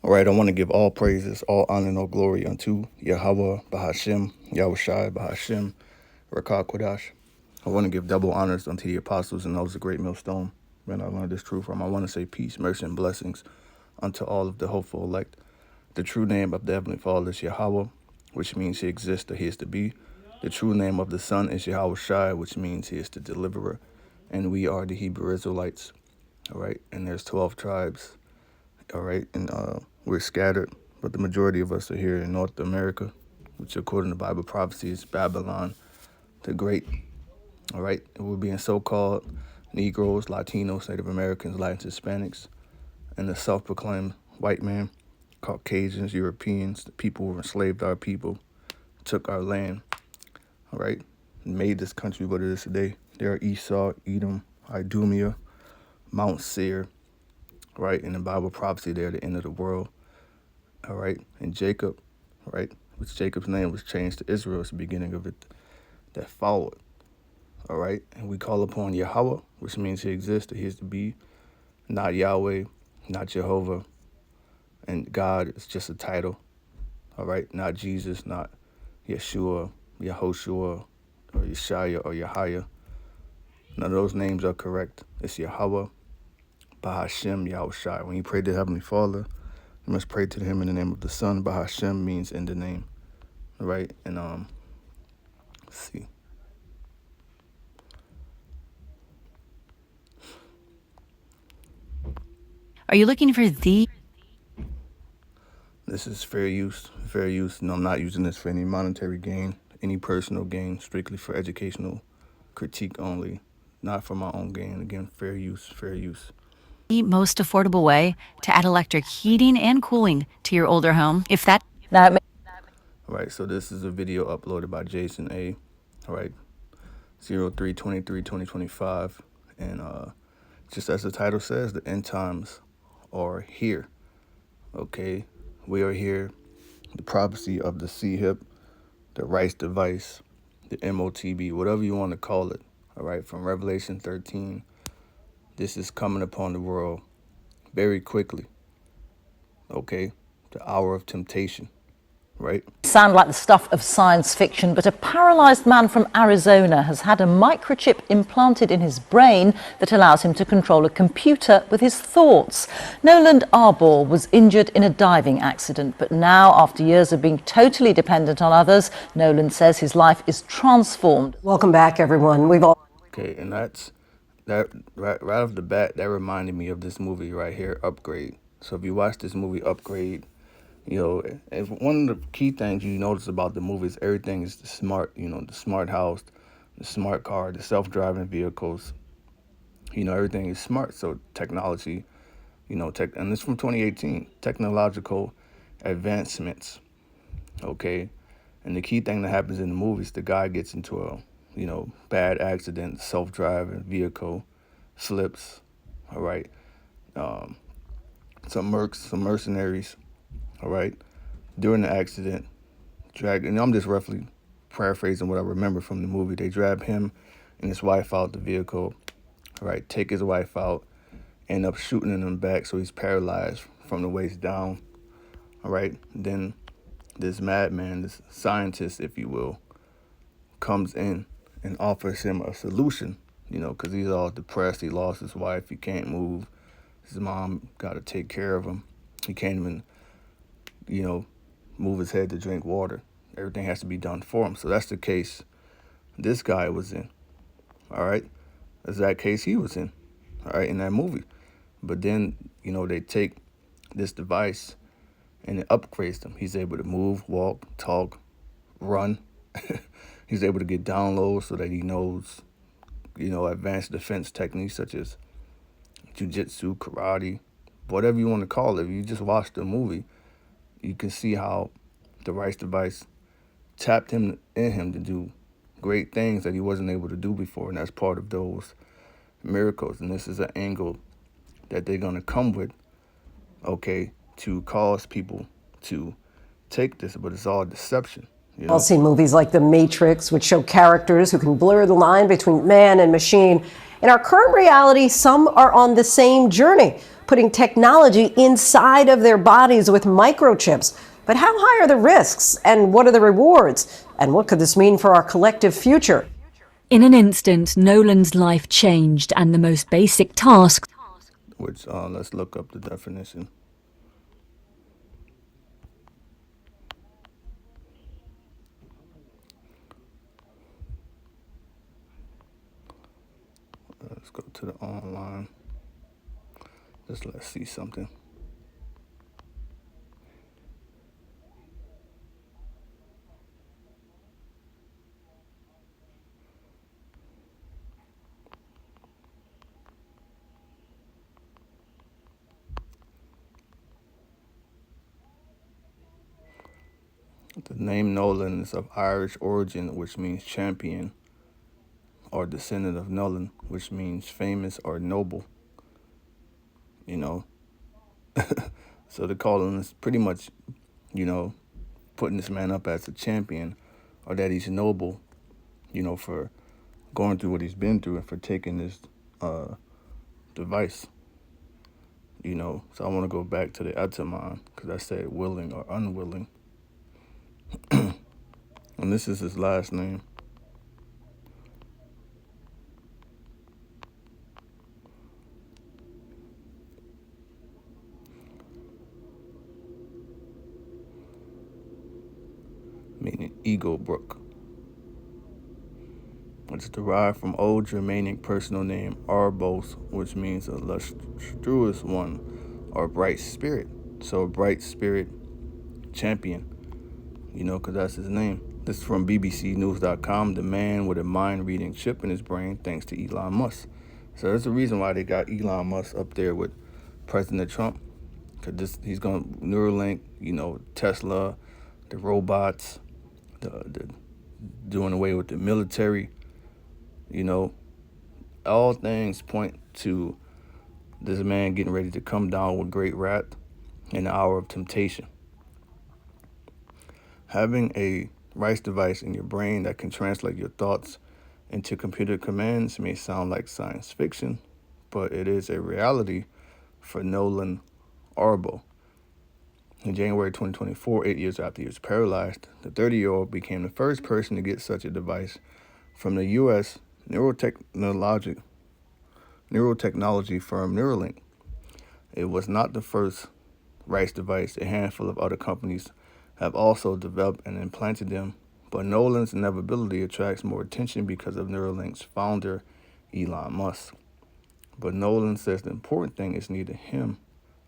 All right, I want to give all praises, all honor, and all glory unto Yahweh, Bahashem, Yahushai, Bahashem, Rakah Kodash. I want to give double honors unto the apostles and those of great millstone. Man, I learned this truth from. I want to say peace, mercy, and blessings unto all of the hopeful elect. The true name of the Heavenly Father is Yahweh, which means he exists or he is to be. The true name of the Son is Yahushai, which means he is the deliverer. And we are the Hebrew Israelites. All right, and there's 12 tribes. All right, and we're scattered, but the majority of us are here in North America, which according to Bible prophecy is Babylon the Great. All right, and we're being so-called Negroes, Latinos, Native Americans, Latins, Hispanics, and the self-proclaimed white man, Caucasians, Europeans, the people who enslaved our people, took our land, all right, and made this country what it is today. There are Esau, Edom, Idumea, Mount Seir, right, in the Bible prophecy they're the end of the world, all right, and Jacob, right, which Jacob's name was changed to Israel, it's the beginning of it that followed, all right, and we call upon Yahweh, which means he exists, he is to be, not Yahweh, not Jehovah, and God is just a title, all right, not Jesus, not Yeshua, Yehoshua, or Yeshaya, or Yahya. None of those names are correct. It's Yahweh, Bahashem, Yahushai. When you pray to Heavenly Father, you must pray to him in the name of the Son. Bahashem means in the name, all right, and let's see. Are you looking for the? This is fair use, fair use. No, I'm not using this for any monetary gain, any personal gain, strictly for educational critique only, not for my own gain. Again, fair use, fair use. The most affordable way to add electric heating and cooling to your older home. If that All right, so this is a video uploaded by Jason A. All right, 03/23/2025, and just as the title says, the end times are here. Okay, we are here. The prophecy of the C-hip, the Rice device, the motb, whatever you want to call it. All right, from Revelation 13, this is coming upon the world very quickly. Okay, the hour of temptation. Right? Sound like the stuff of science fiction, but a paralyzed man from Arizona has had a microchip implanted in his brain that allows him to control a computer with his thoughts. Noland Arbor was injured in a diving accident, but now, after years of being totally dependent on others, Noland says his life is transformed. Welcome back, everyone. Okay, and that right off the bat, that reminded me of this movie right here, Upgrade. So if you watch this movie, Upgrade, you know, and one of the key things you notice about the movie is everything is smart, you know, the smart house, the smart car, the self-driving vehicles, you know, everything is smart. So technology, you know, and it's from 2018, technological advancements, okay? And the key thing that happens in the movie is the guy gets into a, you know, bad accident, self-driving vehicle, slips, all right? Some mercenaries, all right, during the accident, and I'm just roughly paraphrasing what I remember from the movie. They drag him and his wife out the vehicle, all right, take his wife out, end up shooting him back so he's paralyzed from the waist down, all right. Then this madman, this scientist, if you will, comes in and offers him a solution, you know, because he's all depressed. He lost his wife. He can't move. His mom got to take care of him. He can't even, you know, move his head to drink water. Everything has to be done for him. So that's the case this guy was in, all right? That's that case he was in, all right, in that movie. But then, you know, they take this device and it upgrades him. He's able to move, walk, talk, run. He's able to get downloads so that he knows, you know, advanced defense techniques such as jiu-jitsu, karate, whatever you want to call it. If you just watch the movie, you can see how the Rice device tapped him in him to do great things that he wasn't able to do before, and that's part of those miracles. And this is an angle that they're going to come with, okay, to cause people to take this, but it's all deception. You I've know, seen movies like The Matrix, which show characters who can blur the line between man and machine. In our current reality, some are on the same journey, putting technology inside of their bodies with microchips. But how high are the risks, and what are the rewards? And what could this mean for our collective future? In an instant, Nolan's life changed, and the most basic tasks which let's look up the definition. Let's go to the online. Just let's see something. The name Nolan is of Irish origin, which means champion, or descendant of Nolan, which means famous or noble. You know, so the calling is pretty much, you know, putting this man up as a champion, or that he's noble, you know, for going through what he's been through and for taking this device. You know, so I want to go back to the Ataman because I said willing or unwilling. And this is his last name. Meaning Eagle Brook, which is derived from old Germanic personal name Arbos, which means a lustrous one or bright spirit. So a bright spirit champion, you know, because that's his name. This is from bbcnews.com, the man with a mind-reading chip in his brain thanks to Elon Musk. So there's a reason why they got Elon Musk up there with President Trump, because he's going to Neuralink, you know, Tesla, the robots, the doing away with the military, you know, all things point to this man getting ready to come down with great wrath in the hour of temptation. Having a rice device in your brain that can translate your thoughts into computer commands may sound like science fiction, but it is a reality for Nolan Arbo. In January 2024, 8 years after he was paralyzed, the 30-year-old became the first person to get such a device from the U.S. neurotechnology firm Neuralink. It was not the first rice device. A handful of other companies have also developed and implanted them, but Nolan's inevitability attracts more attention because of Neuralink's founder, Elon Musk. But Nolan says the important thing is neither him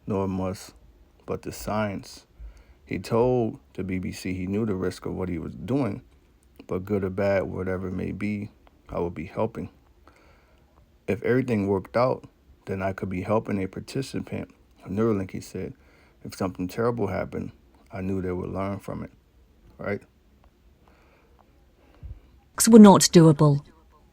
nor Musk, but the science. He told the BBC he knew the risk of what he was doing, but good or bad, whatever it may be, I would be helping. If everything worked out, then I could be helping a participant of Neuralink, he said. If something terrible happened, I knew they would learn from it, right? were not doable.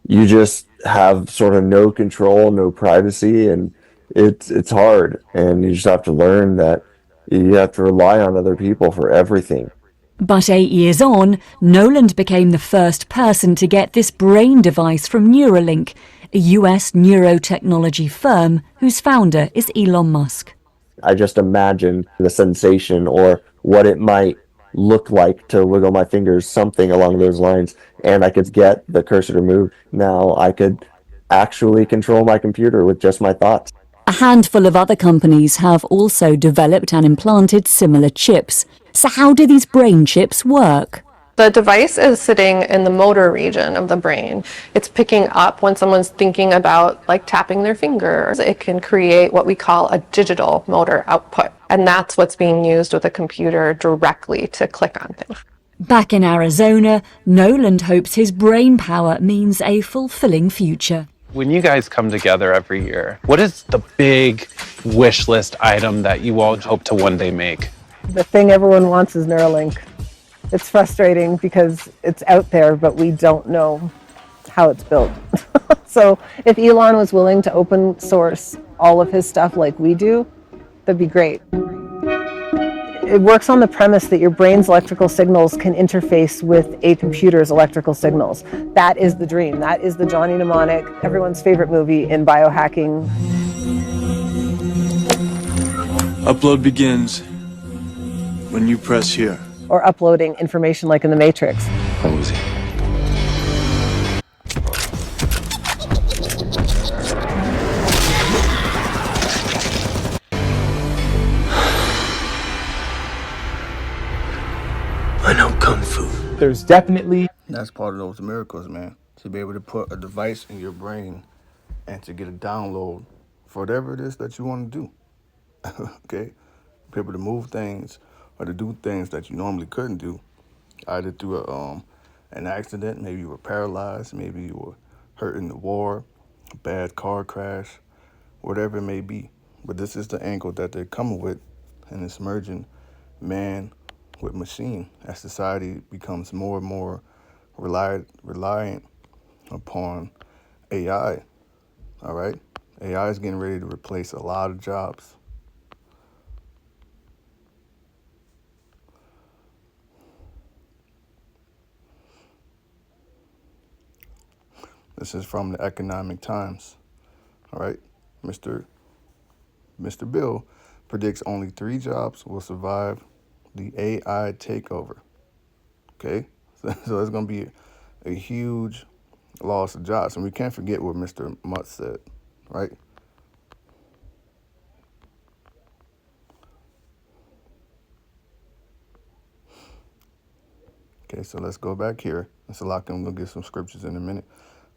You just have sort of no control, no privacy, and it's hard. And you just have to learn that you have to rely on other people for everything. But 8 years on, Nolan became the first person to get this brain device from Neuralink, a US neurotechnology firm whose founder is Elon Musk. I just imagine the sensation or what it might look like to wiggle my fingers, something along those lines, and I could get the cursor to move. Now I could actually control my computer with just my thoughts. A handful of other companies have also developed and implanted similar chips. So how do these brain chips work? The device is sitting in the motor region of the brain. It's picking up when someone's thinking about like tapping their fingers. It can create what we call a digital motor output. And that's what's being used with a computer directly to click on things. Back in Arizona, Nolan hopes his brain power means a fulfilling future. When you guys come together every year, what is the big wish list item that you all hope to one day make? The thing everyone wants is Neuralink. It's frustrating because it's out there, but we don't know how it's built. So if Elon was willing to open source all of his stuff like we do, that'd be great. It works on the premise that your brain's electrical signals can interface with a computer's electrical signals. That is the dream. That is the Johnny Mnemonic, everyone's favorite movie in biohacking. Upload begins when you press here. Or uploading information like in the Matrix. Cozy. I know Kung Fu. There's definitely... That's part of those miracles, man. To be able to put a device in your brain and to get a download for whatever it is that you want to do. Okay? Be able to move things or to do things that you normally couldn't do, either through an accident, maybe you were paralyzed, maybe you were hurt in the war, a bad car crash, whatever it may be. But this is the angle that they're coming with, and it's merging man with machine as society becomes more and more reliant upon AI. All right? AI is getting ready to replace a lot of jobs. This is from the Economic Times. All right? Mr. Bill predicts only 3 jobs will survive the AI takeover. Okay? So it's going to be a huge loss of jobs. And we can't forget what Mr. Mutt said, right? Okay, so let's go back here. It's a lot. I'm going to get some scriptures in a minute.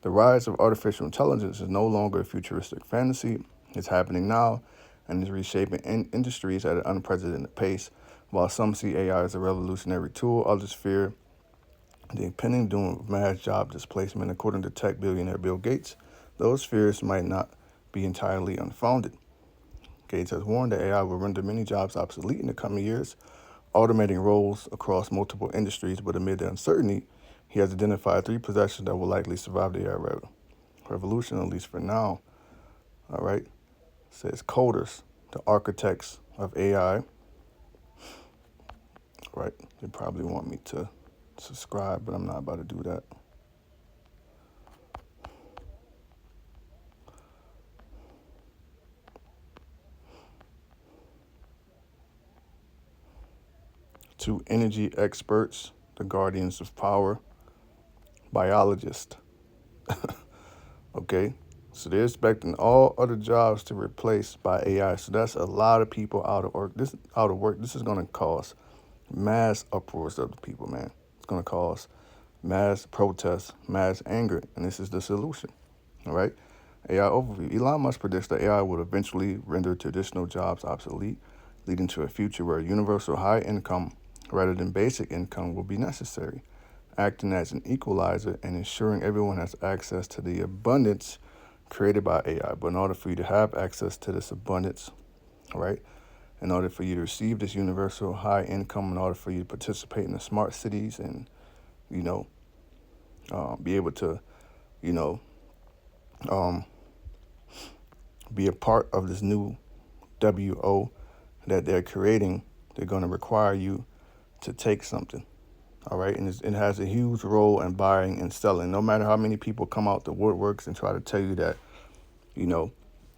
The rise of artificial intelligence is no longer a futuristic fantasy. It's happening now and is reshaping industries at an unprecedented pace. While some see AI as a revolutionary tool, others fear the impending doom of mass job displacement. According to tech billionaire Bill Gates, those fears might not be entirely unfounded. Gates has warned that AI will render many jobs obsolete in the coming years, automating roles across multiple industries, but amid the uncertainty, he has identified 3 professions that will likely survive the AI revolution, at least for now. All right. It says coders, the architects of AI. Right. They probably want me to subscribe, but I'm not about to do that. To energy experts, the guardians of power, biologists. Okay, so they're expecting all other jobs to replace by AI. So that's a lot of people out of work. This is going to cause mass uproars of the people, man. It's going to cause mass protests, mass anger, and this is the solution. All right. AI overview. Elon Musk predicts that AI will eventually render traditional jobs obsolete, leading to a future where universal high income rather than basic income will be necessary, acting as an equalizer and ensuring everyone has access to the abundance created by AI. But in order for you to have access to this abundance, all right, in order for you to receive this universal high income, in order for you to participate in the smart cities and, be able to, be a part of this new WO that they're creating, they're going to require you to take something. All right. And it has a huge role in buying and selling. No matter how many people come out the woodworks and try to tell you that, your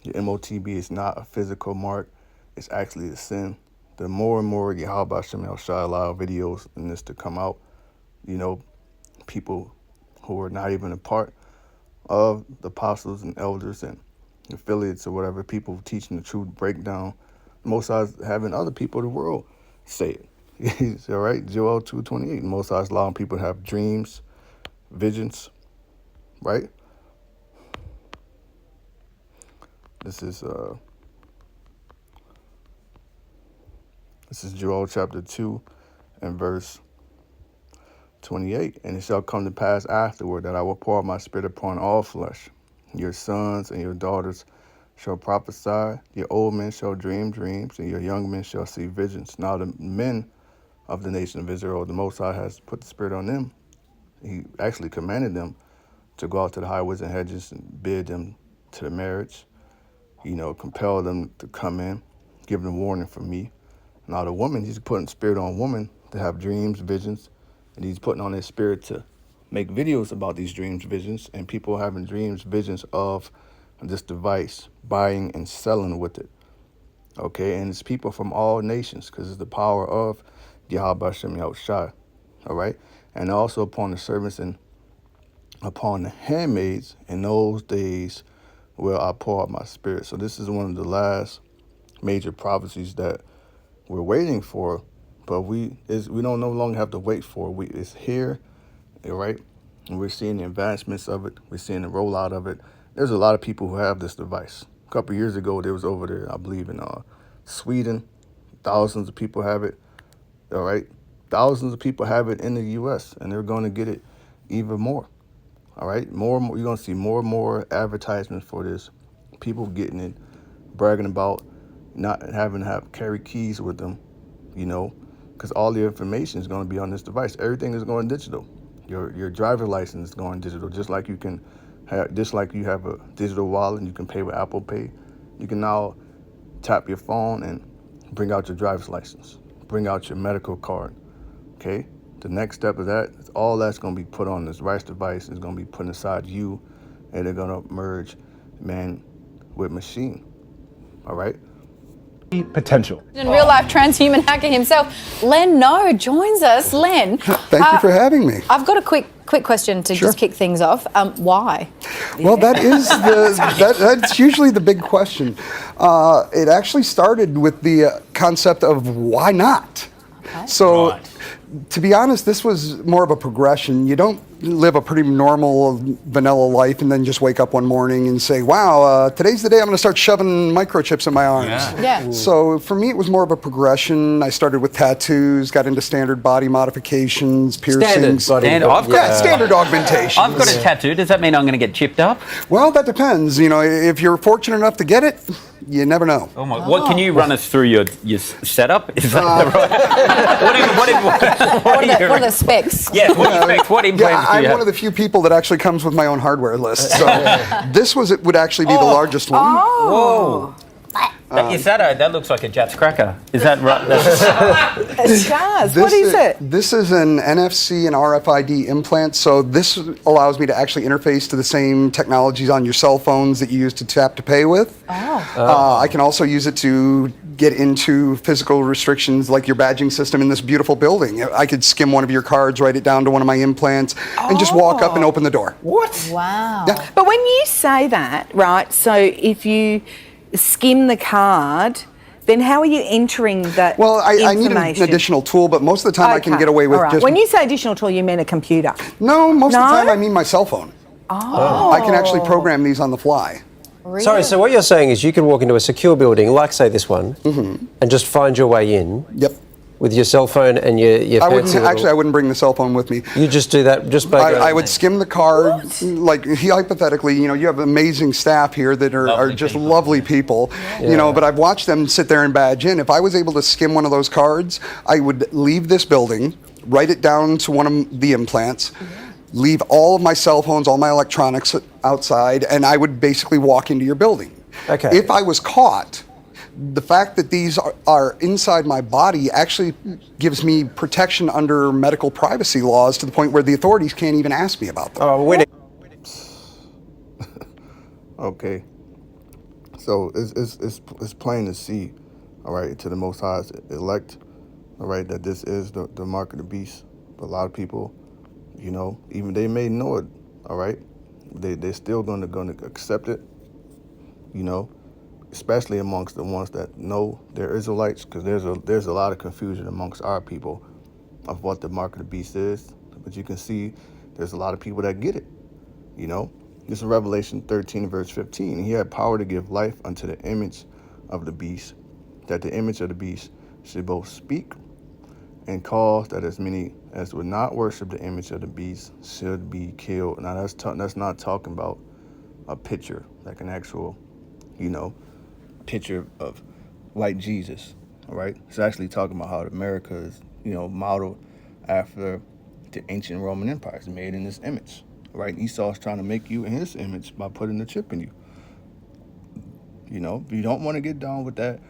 MOTB is not a physical mark, it's actually a sin. The more and more Yahweh Shem El Shai allow videos in this to come out, people who are not even a part of the apostles and elders and affiliates or whatever, people teaching the truth breakdown, Most High's having other people of the world say it. All right, Joel 2:28. Most High's allowing people to have dreams, visions, right? This is Joel chapter 2 and verse 28. And it shall come to pass afterward that I will pour out my spirit upon all flesh. Your sons and your daughters shall prophesy, your old men shall dream dreams, and your young men shall see visions. Now the men of the nation of Israel, the Most High has put the Spirit on them. He actually commanded them to go out to the highways and hedges and bid them to the marriage, compel them to come in, give them warning from me, Now the woman, he's putting spirit on woman to have dreams, visions, and he's putting on his spirit to make videos about these dreams, visions, and people having dreams, visions of this device, buying and selling with it. Okay, and it's people from all nations because it's the power of Yahweh Hashem Yahushai. All right, and also upon the servants and upon the handmaids in those days will I pour out my spirit. So this is one of the last major prophecies that we're waiting for, but we don't no longer have to wait for it. It's here, all right? And we're seeing the advancements of it. We're seeing the rollout of it. There's a lot of people who have this device. A couple of years ago, there was over there, I believe in Sweden, thousands of people have it, all right? Thousands of people have it in the U.S., and they're going to get it even more, all right? More and more, you're going to see more and more advertisements for this, people getting it, bragging about not having to carry keys with them, you know, because all the information is going to be on this device. Everything is going digital. Your driver's license is going digital, just like you have a digital wallet and you can pay with Apple Pay. You can now tap your phone and bring out your driver's license, bring out your medical card. Okay, the next step of that is all that's going to be put on this rice device is going to be put inside you, and they're going to merge man with machine. All right. Potential. And real life transhuman hacker himself, Len No, joins us. Len, thank you for having me. I've got a quick question to just kick things off. Why? Well, that's usually the big question. It actually started with the concept of why not. Okay. So. Right. To be honest, this was more of a progression. You don't live a pretty normal vanilla life and then just wake up one morning and say, wow, today's the day I'm going to start shoving microchips in my arms. Yeah. So for me, it was more of a progression. I started with tattoos, got into standard body modifications, piercings. Standard augmentation. I've got a tattoo. Does that mean I'm going to get chipped up? Well, that depends. You know, if you're fortunate enough to get it, you never know. Oh my! What can you run us through your setup? Is that the right? What are the specs? Yeah, what are the specs? What implants do you have? I'm one of the few people that actually comes with my own hardware list. So this would actually be the largest one. Whoa. That looks like a Jats cracker. Is that right? It does. What is it? This is an NFC and RFID implant. So this allows me to actually interface to the same technologies on your cell phones that you use to tap to pay with. I can also use it to get into physical restrictions like your badging system in this beautiful building. I could skim one of your cards, write it down to one of my implants, and just walk up and open the door. What? Wow. Yeah. But when you say that, right, so if you skim the card, then how are you entering that information? I need an additional tool, but most of the time I can get away with just... When you say additional tool, you mean a computer? No, most of the time I mean my cell phone. I can actually program these on the fly. Really? Sorry, so what you're saying is you can walk into a secure building, like say this one, and just find your way in. Yep. With your cell phone and your I wouldn't bring the cell phone with me. You just do that just by I would skim the card. What? Like hypothetically, you know, you have amazing staff here that are just lovely people. Yeah. You know, but I've watched them sit there and badge in. If I was able to skim one of those cards, I would leave this building, write it down to one of the implants, leave all of my cell phones, all my electronics outside, and I would basically walk into your building. Okay. If I was caught, the fact that these are inside my body actually gives me protection under medical privacy laws to the point where the authorities can't even ask me about them. Oh, wait. Okay. So it's plain to see, all right, to the Most High's elect, all right, that this is the mark of the beast. But a lot of people, you know, even they may know it, all right, they're still gonna accept it, you know. Especially amongst the ones that know they're Israelites, because there's a lot of confusion amongst our people of what the mark of the beast is. But you can see there's a lot of people that get it, you know. This is Revelation 13, verse 15. He had power to give life unto the image of the beast, that the image of the beast should both speak and cause that as many as would not worship the image of the beast should be killed. Now that's not talking about a picture, like an actual, you know, picture of white Jesus, all right? It's actually talking about how America is, you know, modeled after the ancient Roman Empire. It's made in this image, all right? Esau's trying to make you in his image by putting the chip in you. You know, if you don't want to get down with that,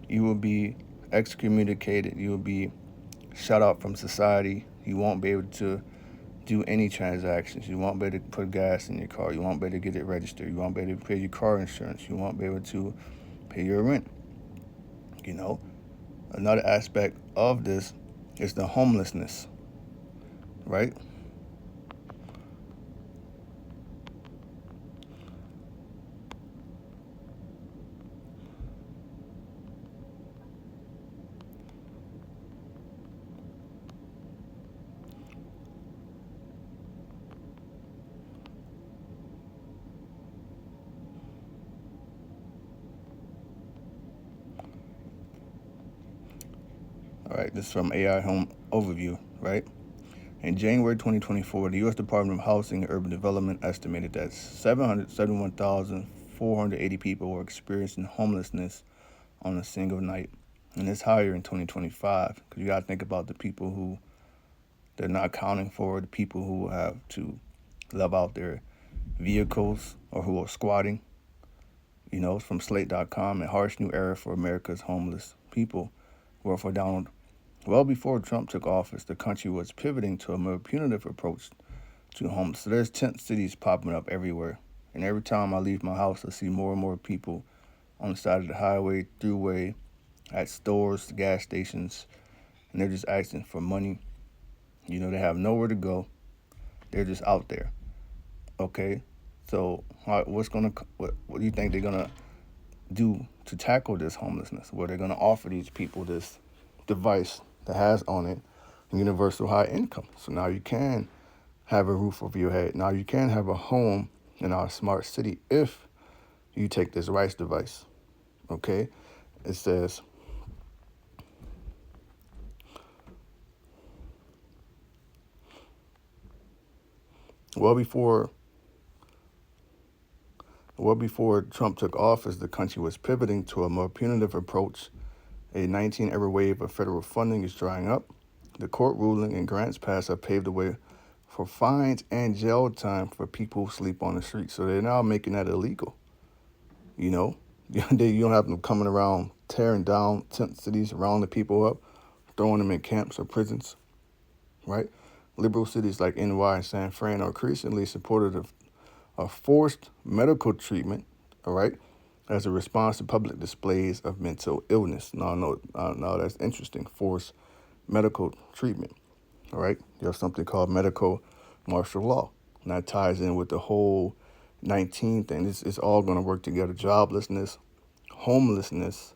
you will be excommunicated. You'll be shut out from society. You won't be able to do any transactions. You won't be able to put gas in your car. You won't be able to get it registered. You won't be able to pay your car insurance. You won't be able to pay your rent. You know, another aspect of this is the homelessness, right? All right, this is from AI Home Overview, right? In January 2024, the U.S. Department of Housing and Urban Development estimated that 771,480 people were experiencing homelessness on a single night. And it's higher in 2025 because you got to think about the people who they're not accounting for, the people who have to live out their vehicles or who are squatting. You know, it's from Slate.com, a harsh new era for America's homeless people. Well, for Donald, well before Trump took office, the country was pivoting to a more punitive approach to homeless. So there's tent cities popping up everywhere. And every time I leave my house, I see more and more people on the side of the highway, throughway, at stores, gas stations, and they're just asking for money. You know, they have nowhere to go. They're just out there. Okay, so what do you think they're gonna do to tackle this homelessness? Well, they're gonna offer these people this device that has on it universal high income. So now you can have a roof over your head. Now you can have a home in our smart city if you take this rice device. Okay, it says, well before Trump took office, the country was pivoting to a more punitive approach. A 19-era wave of federal funding is drying up. The court ruling and grants passed have paved the way for fines and jail time for people who sleep on the street. So they're now making that illegal. You know, you don't have them coming around tearing down tent cities, rounding the people up, throwing them in camps or prisons, right? Liberal cities like NY and San Fran are increasingly supportive of forced medical treatment, all right, as a response to public displays of mental illness. Now that's interesting. Forced medical treatment, all right. You have something called medical martial law, and that ties in with the whole 19 thing. It's all going to work together. Joblessness, homelessness,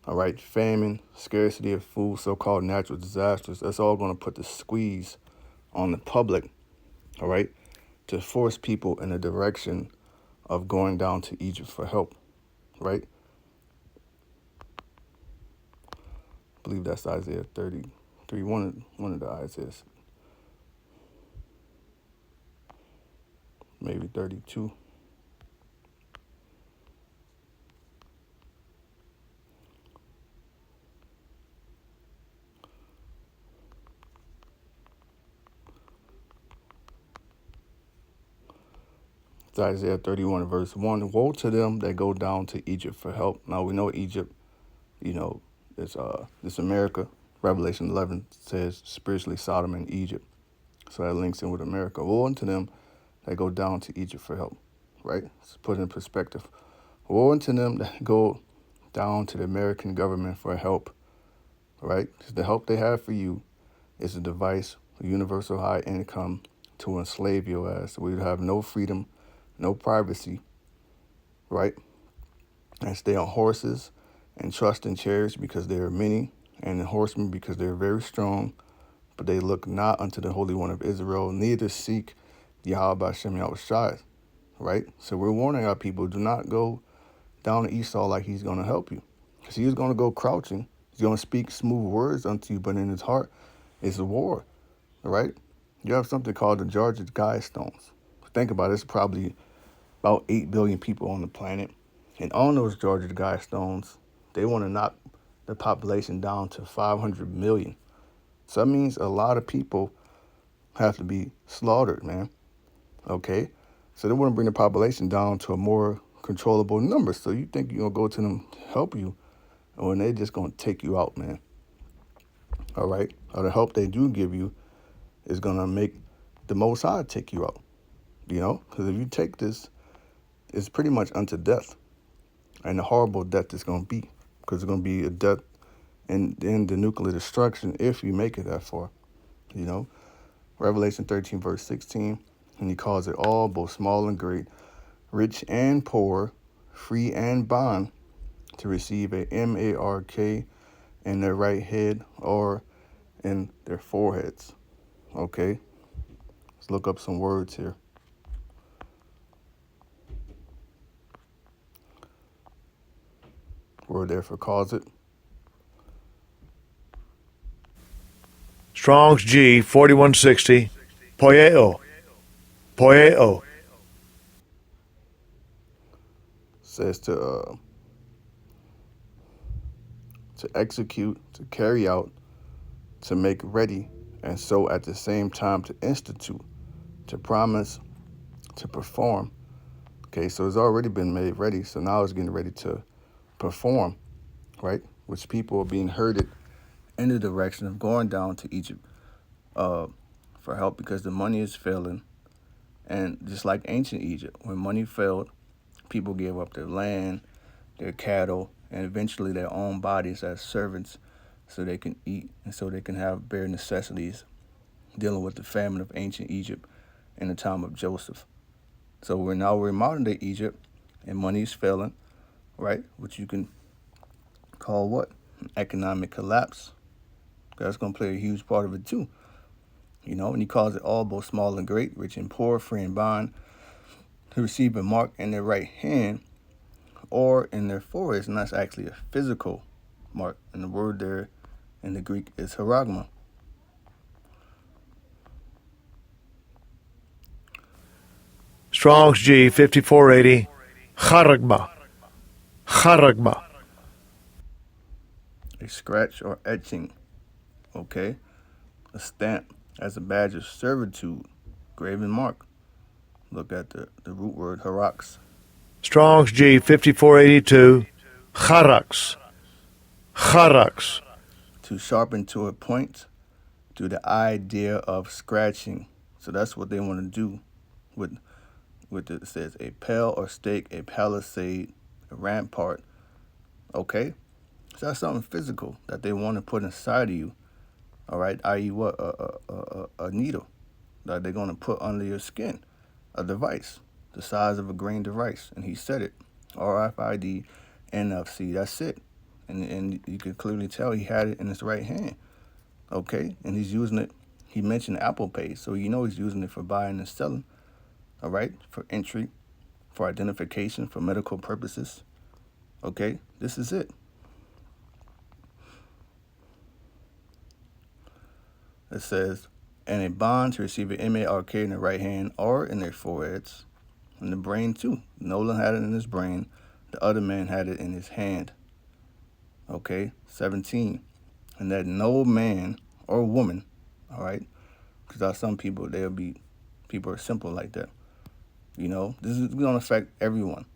all right, famine, scarcity of food, so-called natural disasters. That's all going to put the squeeze on the public, all right, to force people in the direction of going down to Egypt for help, right? I believe that's Isaiah 33, one of the Isaiahs, maybe 32. It's Isaiah 31, verse 1. Woe to them that go down to Egypt for help. Now, we know Egypt, you know, it's America. Revelation 11 says spiritually Sodom and Egypt. So that links in with America. Woe unto them that go down to Egypt for help, right? Let's put it in perspective. Woe unto them that go down to the American government for help, right? 'Cause the help they have for you is a device, a universal high income to enslave your ass. So we'd have no freedom, no privacy, right? And stay on horses and trust in chariots because they are many, and in horsemen because they are very strong, but they look not unto the Holy One of Israel, neither seek Yahweh Hashem Yahushai, right? So we're warning our people, do not go down to Esau like he's going to help you, because he's going to go crouching. He's going to speak smooth words unto you, but in his heart is a war, right? You have something called the Georgia Guidestones. Think about it, it's probably about 8 billion people on the planet. And on those Georgia Guidestones, they want to knock the population down to 500 million. So that means a lot of people have to be slaughtered, man. Okay? So they want to bring the population down to a more controllable number. So you think you're going to go to them to help you. Or they just going to take you out, man. All right? Or the help they do give you is going to make the Most High take you out. You know? Because if you take this, it's pretty much unto death. And a horrible death is going to be. Because it's going to be a death and then the nuclear destruction if you make it that far. You know? Revelation 13, verse 16. And he calls it all, both small and great, rich and poor, free and bond, to receive a mark in their right head or in their foreheads. Okay? Let's look up some words here. Word there for cause it. Strong's G 4160. Poieo. Poieo. Says to execute, to carry out, to make ready, and so at the same time to institute, to promise, to perform. Okay, so it's already been made ready, so now it's getting ready to perform, right? Which people are being herded in the direction of going down to Egypt for help because the money is failing. And just like ancient Egypt, when money failed, people gave up their land, their cattle, and eventually their own bodies as servants so they can eat and so they can have bare necessities, dealing with the famine of ancient Egypt in the time of Joseph. So we're in modern day Egypt, and money is failing, right? Which you can call what? An economic collapse. That's going to play a huge part of it too. You know, and he calls it all, both small and great, rich and poor, free and bond, to receive a mark in their right hand or in their foreheads. And that's actually a physical mark. And the word there in the Greek is charagma. Strong's G 5480. Charagma. Charagma. A scratch or etching, okay? A stamp as a badge of servitude, graven mark. Look at the root word, harax. Strong's G 5482. Charax. Charax. To sharpen to a point through the idea of scratching. So that's what they want to do with it says a pale or stake, a palisade, a rampart. Okay? So that's something physical that they want to put inside of you. All right? I.e. what? A needle that they're going to put under your skin. A device the size of a grain of rice. And he said it. RFID, NFC. That's it. And you can clearly tell he had it in his right hand. Okay? And he's using it. He mentioned Apple Pay. So you know he's using it for buying and selling. All right? For entry, for identification, for medical purposes. Okay? This is it. It says, and a bond to receive an mark in the right hand or in their foreheads. In the brain too. Nolan had it in his brain. The other man had it in his hand. Okay? 17. And that no man or woman, all right? Because some people, people are simple like that. You know, this is going to affect everyone,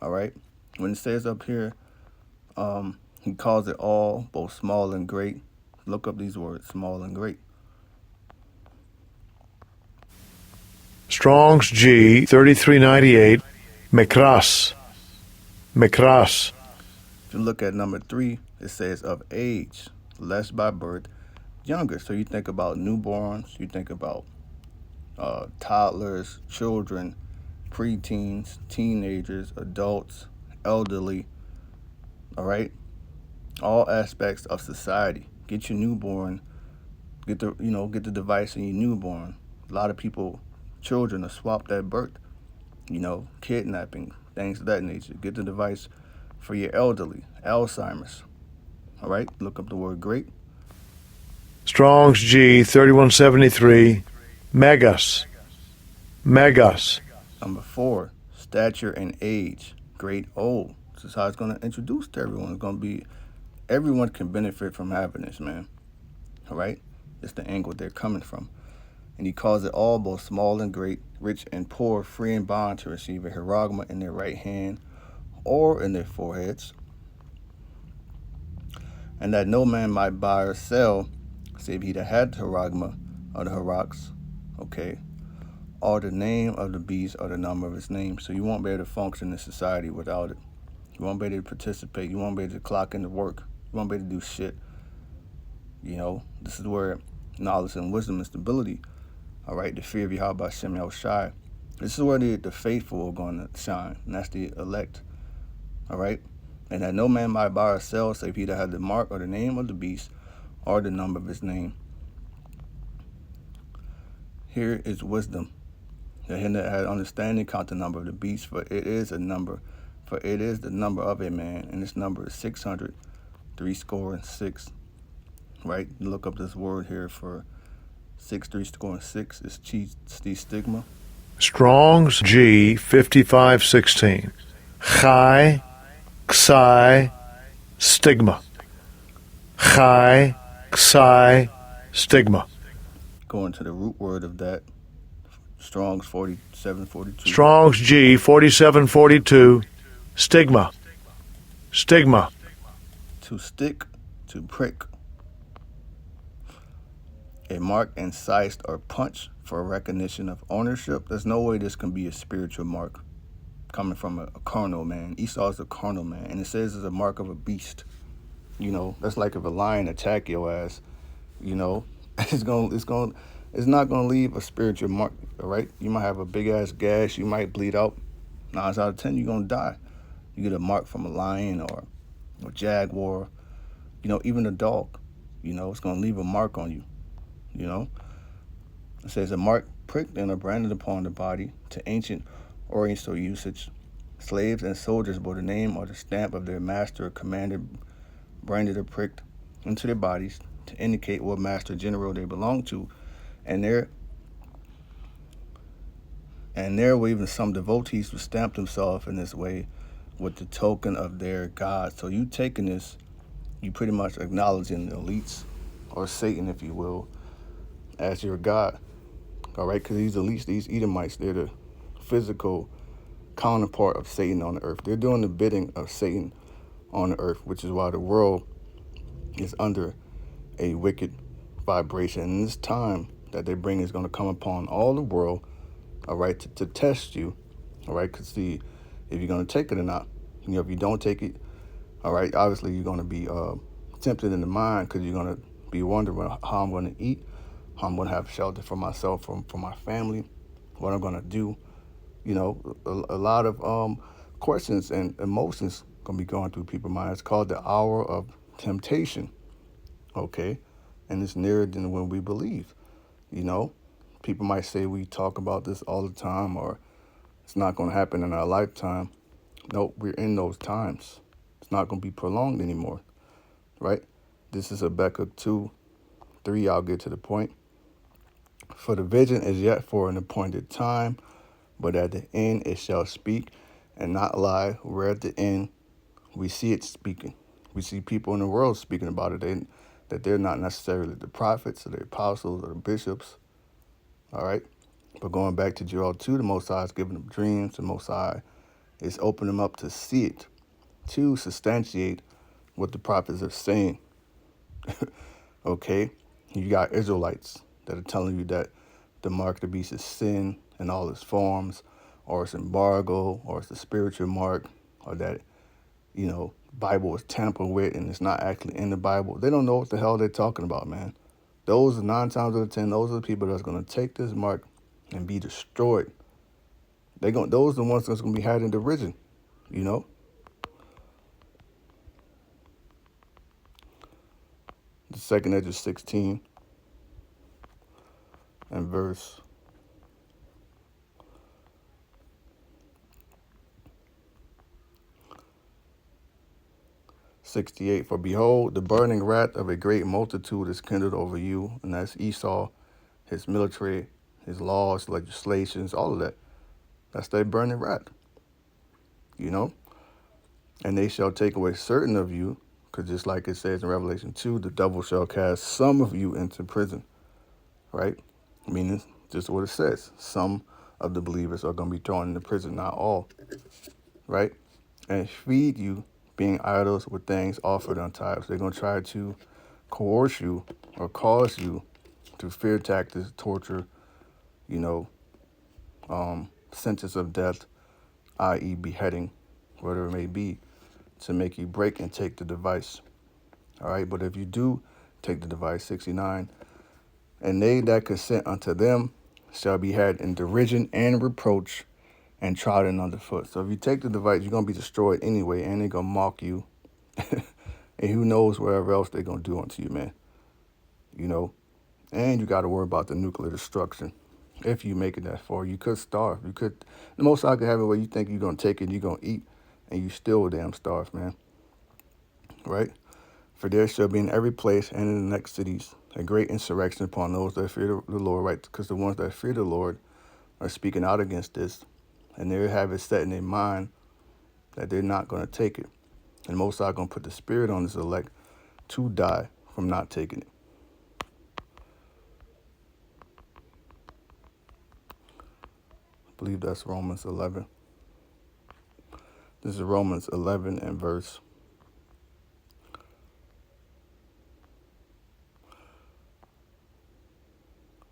all right? When it says up here, he calls it all, both small and great. Look up these words, small and great. Strong's G 3398. Mikras. Mikras. If you look at number 3, it says of age, less by birth, younger. So you think about newborns, you think about toddlers, children, preteens, teenagers, adults, elderly, all right? All aspects of society. Get your newborn, get the device in your newborn. A lot of people, children are swapped at birth, kidnapping, things of that nature. Get the device for your elderly, Alzheimer's, all right? Look up the word great. Strong's G 3173. Megas. Megas. Number 4, stature and age, great old. This is how it's going to introduce to everyone. It's going to be, everyone can benefit from having this, man. All right? It's the angle they're coming from. And he calls it all, both small and great, rich and poor, free and bond, to receive a charagma in their right hand or in their foreheads. And that no man might buy or sell, save he that had the Haragma or the Harax, okay, or the name of the beast or the number of its name. So you won't be able to function in society without it. You won't be able to participate. You won't be able to clock into work. You won't be able to do shit. You know, this is where knowledge and wisdom and stability, all right, the fear of Yahweh Shem Yahushai. This is where the faithful are going to shine, and that's the elect, all right? And that no man might buy or sell, save he that had the mark or the name of the beast or the number of his name. Here is wisdom. That him that had understanding count the number of the beast, for it is a number. For it is the number of a man, and this number is 600, 6. Right? You look up this word here for 6, 6. It's chi stigma. Strong's G 5516. Chi, Xi, stigma. Chi, Xi, stigma. Going to the root word of that, Strong's 4742. Strong's G 4742. Stigma. Stigma. To stick, to prick. A mark incised or punch for recognition of ownership. There's no way this can be a spiritual mark coming from a carnal man. Esau is a carnal man, and it says it's a mark of a beast. You know, that's like if a lion attack your ass, you know, it's not gonna leave a spiritual mark, all right? You might have a big ass gash, you might bleed out. 9 out of 10, you're gonna die. You get a mark from a lion or a jaguar, you know, even a dog, you know, it's gonna leave a mark on you, you know? It says a mark pricked and or branded upon the body to ancient Oriental usage. Slaves and soldiers bore the name or the stamp of their master or commander, branded or pricked into their bodies to indicate what master general they belong to, and there were even some devotees who stamped themselves in this way with the token of their god. So you taking this, you pretty much acknowledging the elites, or Satan, if you will, as your god. All right, because these elites, these Edomites, they're the physical counterpart of Satan on the earth. They're doing the bidding of Satan on the earth, which is why the world is under a wicked vibration. And this time that they bring is going to come upon all the world, all right, to test you, all right, to see if you're going to take it or not. You know, if you don't take it, all right, obviously you're going to be tempted in the mind, because you're going to be wondering how I'm going to eat, how I'm going to have shelter for myself, for my family, what I'm going to do. You know, a lot of questions and emotions going to be going through people's minds. It's called the hour of temptation, okay? And it's nearer than when we believe, you know? People might say we talk about this all the time, or it's not going to happen in our lifetime. No, we're in those times. It's not going to be prolonged anymore, right? This is Habakkuk 2:3. I'll get to the point. For the vision is yet for an appointed time, but at the end it shall speak and not lie. Where at the end we see it speaking. We see people in the world speaking about it, that they're not necessarily the prophets or the apostles or the bishops, all right? But going back to Joel 2, the Most High is giving them dreams. The Most High is opening them up to see it, to substantiate what the prophets are saying, okay? You got Israelites that are telling you that the mark of the beast is sin in all its forms, or it's embargo, or it's a spiritual mark, or that, you know, Bible is tampered with and it's not actually in the Bible. They don't know what the hell they're talking about, man. Those 9 times out of 10, those are the people that's going to take this mark and be destroyed. Those are the ones that's going to be had in derision, you know. The second Edge 16 and verse 68. For behold, the burning wrath of a great multitude is kindled over you, and that's Esau, his military, his laws, legislations, all of that. That's their burning wrath, you know. And they shall take away certain of you, because just like it says in Revelation 2, the devil shall cast some of you into prison, right? Meaning, just what it says. Some of the believers are going to be thrown into prison, not all, right? And feed you being idols with things offered on tithes. They're going to try to coerce you or cause you through fear tactics, torture, you know, sentence of death, i.e. beheading, whatever it may be, to make you break and take the device. All right, but if you do take the device, 69, and they that consent unto them shall be had in derision and reproach and trodden underfoot. So if you take the device, you're going to be destroyed anyway, and they're going to mock you. And who knows wherever else they're going to do unto you, man. You know, and you got to worry about the nuclear destruction. If you make it that far, you could starve. You could, the most I could have it where you think you're going to take it, you're going to eat, and you still damn starve, man. Right? For there shall be in every place and in the next cities a great insurrection upon those that fear the Lord, right? Because the ones that fear the Lord are speaking out against this, and they have it set in their mind that they're not going to take it. And most are going to put the spirit on this elect to die from not taking it. I believe that's Romans 11. This is Romans 11 and verse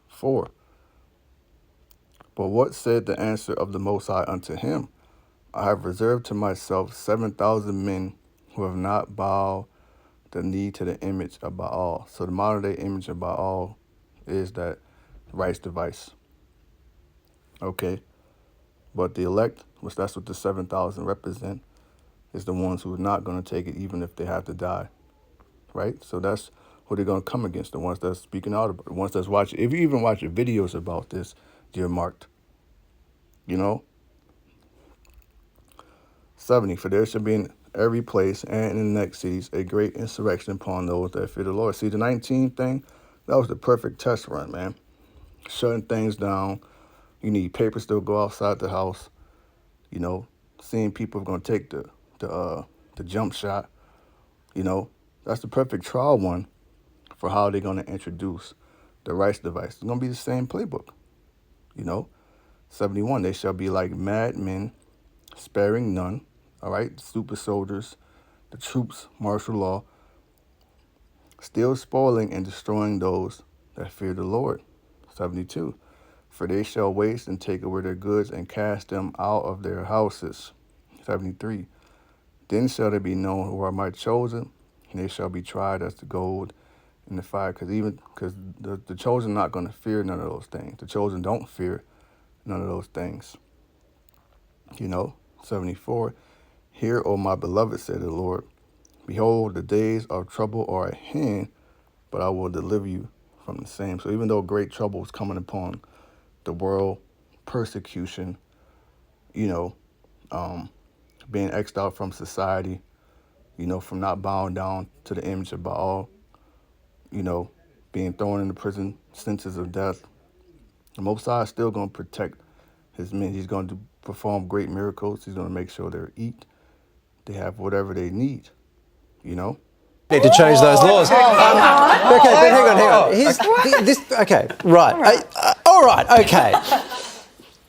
4. But what said the answer of the Most High unto him? I have reserved to myself 7,000 men who have not bowed the knee to the image of Baal. So the modern day image of Baal is that rice device. Okay. But the elect, which that's what the 7,000 represent, is the ones who are not going to take it even if they have to die. Right? So that's who they're going to come against, the ones that's speaking out about it, the ones that's watching. If you even watch videos about this, you're marked. You know? 70, for there shall be in every place and in the next cities a great insurrection upon those that fear the Lord. See, the 19 thing, that was the perfect test run, man. Shutting things down. You need papers to go outside the house. You know, seeing people are going to take the jump shot. You know, that's the perfect trial one for how they're going to introduce the rice device. It's going to be the same playbook. You know, 71, they shall be like madmen, sparing none. All right, super soldiers, the troops, martial law, still spoiling and destroying those that fear the Lord. 72, for they shall waste and take away their goods and cast them out of their houses. 73, then shall they be known who are my chosen, and they shall be tried as the gold in the fire. Because the chosen not going to fear none of those things. The chosen don't fear none of those things. You know, 74, hear, O my beloved, said the Lord, behold, the days of trouble are at hand, but I will deliver you from the same. So even though great trouble is coming upon the world, persecution, you know, being exiled from society, you know, from not bowing down to the image of Baal, you know, being thrown into prison, sentence of death, the Most High is still going to protect his men. He's going to perform great miracles. He's going to make sure they have whatever they need, you know? Need to change those laws. Okay, but hang on. Okay, right. All right, okay.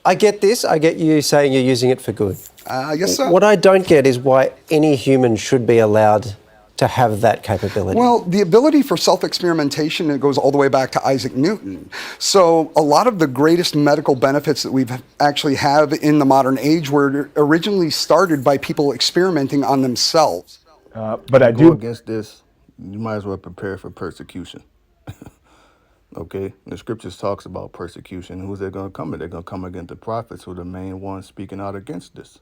I get this. I get you saying you're using it for good. Yes, sir. What I don't get is why any human should be allowed to have that capability. Well, the ability for self-experimentation, it goes all the way back to Isaac Newton. So a lot of the greatest medical benefits that we've actually have in the modern age were originally started by people experimenting on themselves. But I do go against this, you might as well prepare for persecution. Okay, the scriptures talks about persecution. Who's they going to come at? They're going to come against the prophets, who are the main ones speaking out against this.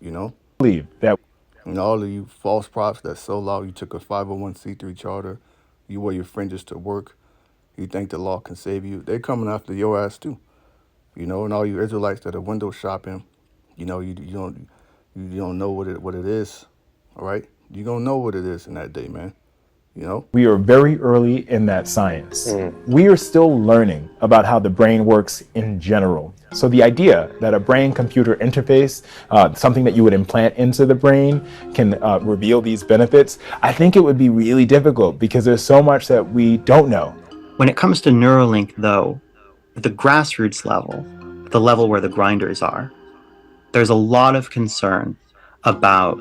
You know, believe that. And all of you false prophets that so loud, you took a 501c3 charter, you wear your fringes to work, you think the law can save you. They're coming after your ass too. You know, and all you Israelites that are window shopping, you know, you don't know what it is. All right, you gonna know what it is in that day, man. You know, we are very early in that science. We are still learning about how the brain works in general. So the idea that a brain-computer interface, something that you would implant into the brain, can reveal these benefits, I think it would be really difficult because there's so much that we don't know. When it comes to Neuralink, though, at the grassroots level, the level where the grinders are, there's a lot of concern about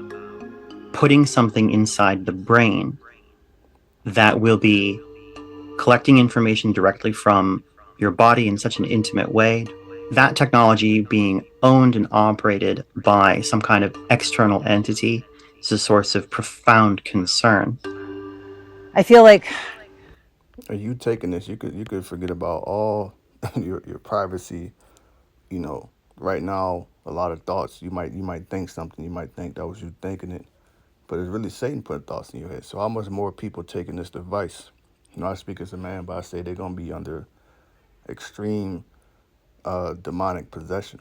putting something inside the brain that will be collecting information directly from your body in such an intimate way, that technology being owned and operated by some kind of external entity is a source of profound concern. I feel like Are you taking this? You could forget about all your privacy. You know, right now, a lot of thoughts. You might think something. You might think that was you thinking it, but it's really Satan putting thoughts in your head. So how much more people taking this device? You know, I speak as a man, but I say they're gonna be under extreme demonic possession.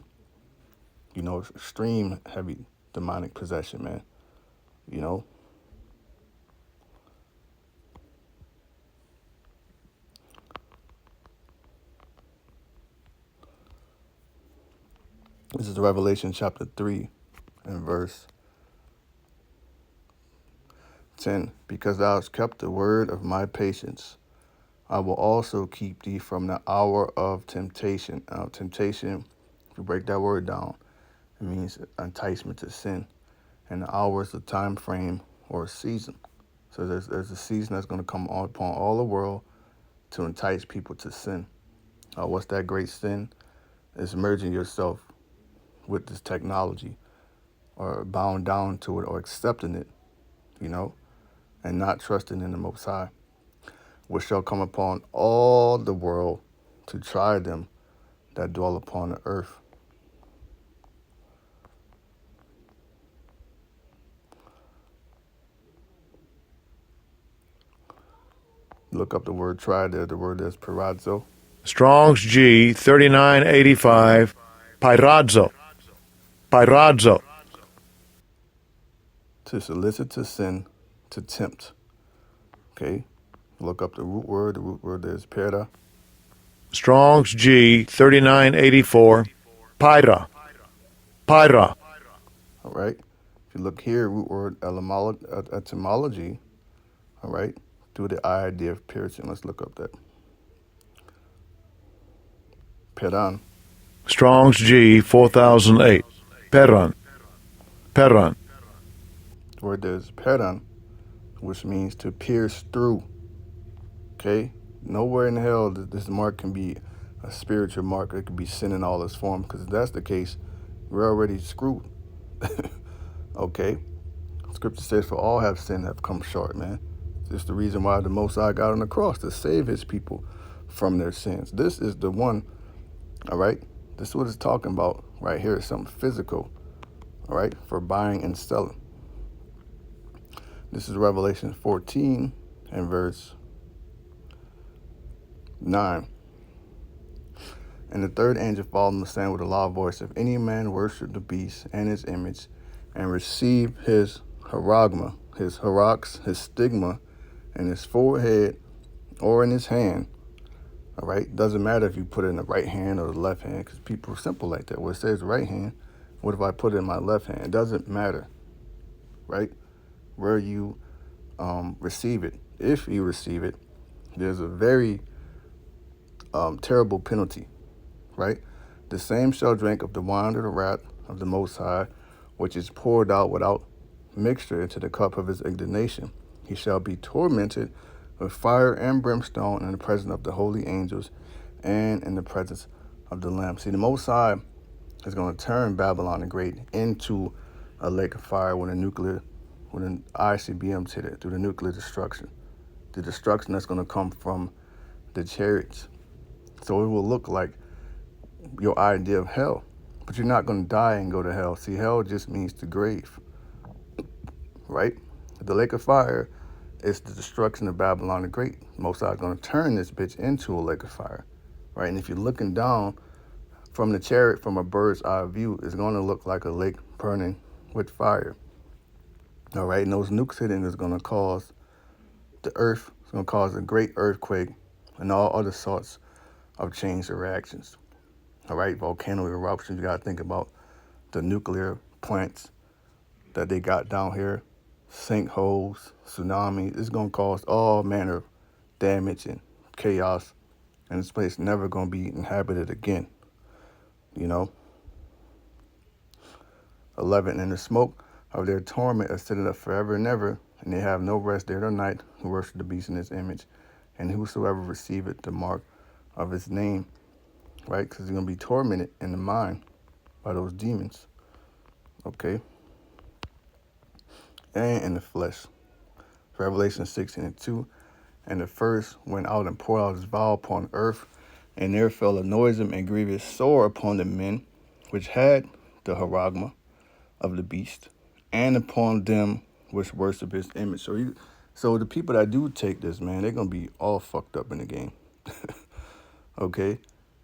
You know, extreme heavy demonic possession, man. You know. This is Revelation chapter 3 and verse 10. Because thou hast kept the word of my patience, I will also keep thee from the hour of temptation. Temptation, if you break that word down, it means enticement to sin. And the hour is a time frame or a season. So there's a season that's going to come upon all the world to entice people to sin. What's that great sin? It's merging yourself with this technology, or bound down to it, or accepting it, you know, and not trusting in the Most High, which shall come upon all the world to try them that dwell upon the earth. Look up the word try there. The word is perazzo. Strong's G 3985. Pyrazzo. Pyrazzo. To solicit, to sin, to tempt. Okay? Look up the root word. The root word is pera. Strong's G 3984. Pyra. Pyra. All right? If you look here, root word etymology, all right? Do the idea of piercing. Let's look up that. Peran. Strong's G 4008. Peran. Peran. The word there is peran, which means to pierce through. Okay? Nowhere in hell this mark can be a spiritual mark. It could be sin in all its form, because if that's the case, we're already screwed. Okay? Scripture says, for all have sinned, have come short, man. It's the reason why the Most High got on the cross, to save his people from their sins. This is the one, all right? This is what it's talking about right here. It's something physical, all right, for buying and selling. This is Revelation 14 and verse 9. And the third angel followed him, saying with a loud voice, if any man worship the beast and his image, and receive his haragma, his harax, his stigma, in his forehead or in his hand, all right? Doesn't matter if you put it in the right hand or the left hand, because people are simple like that. Where it says right hand, what if I put it in my left hand? It doesn't matter, right? Where you receive it. If you receive it, there's a very terrible penalty, right? The same shall drink of the wine of the wrath of the Most High, which is poured out without mixture into the cup of his indignation. He shall be tormented with fire and brimstone in the presence of the holy angels and in the presence of the Lamb. See, the Most High is going to turn Babylon the Great into a lake of fire when an ICBMs hit it, through the nuclear destruction. The destruction that's going to come from the chariots. So it will look like your idea of hell, but you're not going to die and go to hell. See, hell just means the grave, right? The lake of fire is the destruction of Babylon the Great. Most High is going to turn this bitch into a lake of fire, right? And if you're looking down from the chariot from a bird's eye view, it's going to look like a lake burning with fire, all right? And those nukes hitting is going to cause the earth, it's going to cause a great earthquake and all other sorts of chains of reactions. All right, volcano eruptions, you got to think about the nuclear plants that they got down here, sinkholes, tsunamis. It's going to cause all manner of damage and chaos, and this place never going to be inhabited again, you know. 11, and the smoke of their torment ascended up forever and ever, and they have no rest day nor night who worship the beast in his image, and whosoever receiveth the mark of his name, right? Because you're going to be tormented in the mind by those demons, okay? And in the flesh. Revelation 16:2, and the first went out and poured out his vial upon earth, and there fell a noisome and grievous sore upon the men which had the charagma of the beast, and upon them which worship his image. So the people that do take this, man, they're gonna be all fucked up in the game. Okay,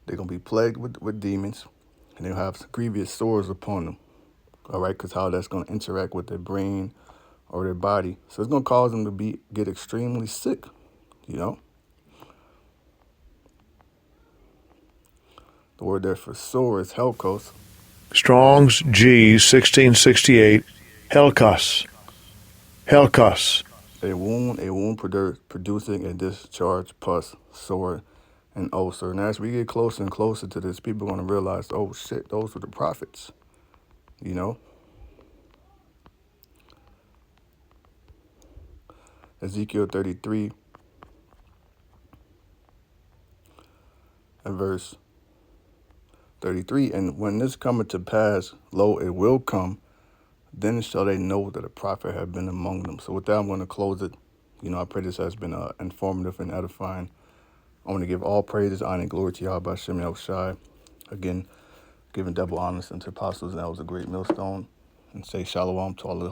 they're gonna be plagued with demons, and they'll have grievous sores upon them. All right, because how that's gonna interact with their brain or their body, so it's gonna cause them to get extremely sick. You know, the word there for sore is helkos. Strong's G 1668, Helkos. Helkos. A wound producing a discharge, pus, sore, and ulcer. And as we get closer and closer to this, people are going to realize, oh shit, those were the prophets. You know? Ezekiel 33 and verse 33. And when this cometh to pass, lo, it will come, then shall they know that a prophet have been among them. So with that, I'm going to close it. You know, I pray this has been informative and edifying. I want to give all praises, honor, and glory to Yahweh Shem Yahushai. Again, giving double honors unto apostles, and that was a great millstone. And say shalom to all of the